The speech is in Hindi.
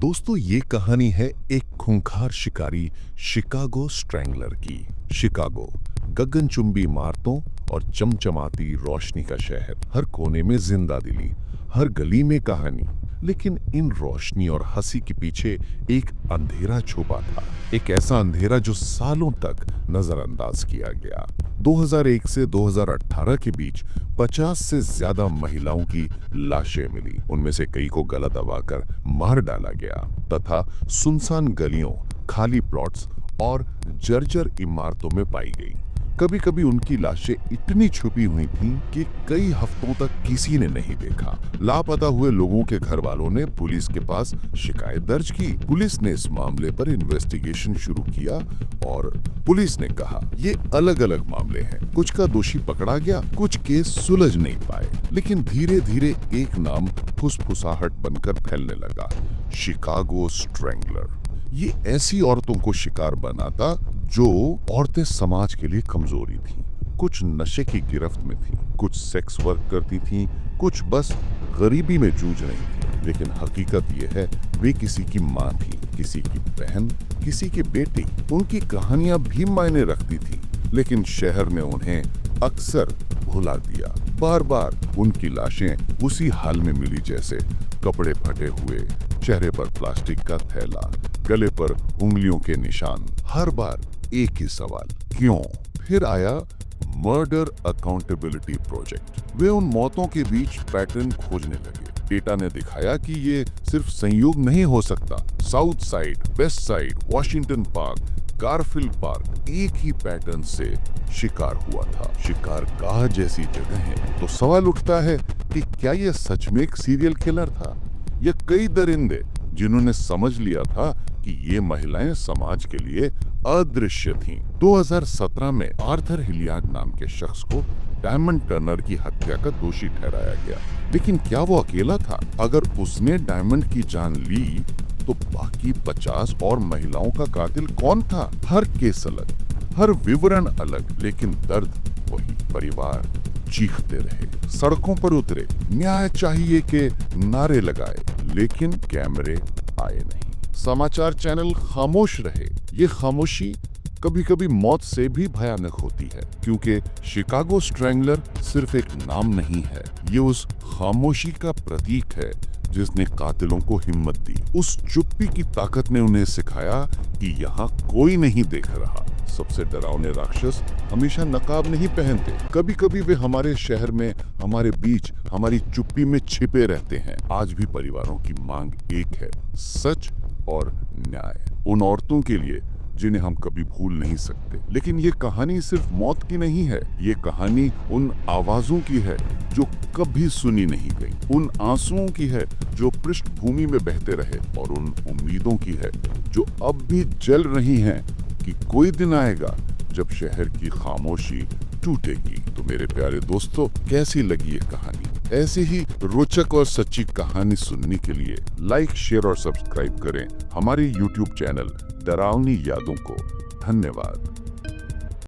दोस्तों, ये कहानी है एक खूंखार शिकारी शिकागो स्ट्रैंगलर की। शिकागो गगनचुंबी इमारतों और चमचमाती रोशनी का शहर। हर कोने में जिंदा दिली, हर गली में कहानी। लेकिन इन रोशनी और हंसी के पीछे एक अंधेरा छुपा था। एक ऐसा अंधेरा जो सालों तक नजरअंदाज किया गया। 2001 से 2018 के बीच 50 से ज्यादा महिलाओं की लाशें मिली। उनमें से कई को गला दबाकर मार डाला गया तथा सुनसान गलियों, खाली प्लॉट्स और जर्जर इमारतों में पाई गई। कभी कभी उनकी लाशें इतनी छुपी हुई थीं कि कई हफ्तों तक किसी ने नहीं देखा। लापता हुए लोगों के घर वालों ने पुलिस के पास शिकायत दर्ज की। पुलिस ने इस मामले पर इन्वेस्टिगेशन शुरू किया और पुलिस ने कहा, ये अलग अलग मामले हैं। कुछ का दोषी पकड़ा गया, कुछ केस सुलझ नहीं पाए। लेकिन धीरे धीरे एक नाम फुसफुसाहट बनकर फैलने लगा, शिकागो स्ट्रैंगलर। ये ऐसी औरतों को शिकार बनाता जो औरतें समाज के लिए कमजोरी थीं। कुछ नशे की गिरफ्त में थीं, कुछ सेक्स वर्क करती थीं, कुछ बस गरीबी में जूझ रही थीं। लेकिन हकीकत यह है, वे किसी की माँ थी, किसी की बहन, किसी की बेटी। उनकी कहानियां भी मायने रखती थी, लेकिन शहर ने उन्हें अक्सर भुला दिया। बार बार उनकी लाशें उसी हाल में मिली जैसे कपड़े फटे हुए, चेहरे पर प्लास्टिक का थैला, गले पर उंगलियों के निशान। हर बार एक ही सवाल, क्यों? फिर आया मर्डर अकाउंटेबिलिटी प्रोजेक्ट। वे उन मौतों के बीच पैटर्न खोजने लगे। डेटा ने दिखाया कि ये सिर्फ संयोग नहीं हो सकता। South side, west side, Washington park, Garfield park, एक ही पैटर्न से शिकार हुआ था। शिकार गाह जैसी जगह है। तो सवाल उठता है कि क्या यह सच में एक सीरियल किलर था या कई दरिंदे जिन्होंने समझ लिया था कि ये महिलाएं समाज के लिए अदृश्य थीं। 2017 में आर्थर हिलियार्ड नाम के शख्स को डायमंड टर्नर की हत्या का दोषी ठहराया गया। लेकिन क्या वो अकेला था? अगर उसने डायमंड की जान ली तो बाकी 50 और महिलाओं का कातिल कौन था? हर केस अलग, हर विवरण अलग, लेकिन दर्द वही। परिवार चीखते रहे, सड़कों पर उतरे, न्याय चाहिए के नारे लगाए, लेकिन कैमरे आए नहीं। समाचार चैनल खामोश रहे। ये खामोशी कभी कभी मौत से भी भयानक होती है, क्योंकि शिकागो स्ट्रैंगलर सिर्फ एक नाम नहीं है, ये उस खामोशी का प्रतीक है जिसने कातिलों को हिम्मत दी। उस चुप्पी की ताकत ने उन्हें सिखाया कि यहाँ कोई नहीं देख रहा। सबसे डरावने राक्षस हमेशा नकाब नहीं पहनते। कभी कभी वे हमारे शहर में, हमारे बीच, हमारी चुप्पी में छिपे रहते हैं। आज भी परिवारों की मांग एक है, सच और न्याय। उन औरतों के लिए जिन्हें हम कभी भूल नहीं सकते। लेकिन ये कहानी सिर्फ मौत की नहीं है, ये कहानी उन आवाजों की है जो कभी सुनी नहीं गई, उन आंसुओं की है जो पृष्ठभूमि में बहते रहे, और उन उम्मीदों की है जो अब भी जल रही हैं कि कोई दिन आएगा जब शहर की खामोशी टूटेगी। तो मेरे प्यारे दोस्तों, कैसी लगी ये कहानी? ऐसी ही रोचक और सच्ची कहानी सुनने के लिए लाइक, शेयर और सब्सक्राइब करें हमारे YouTube चैनल डरावनी यादों को। धन्यवाद।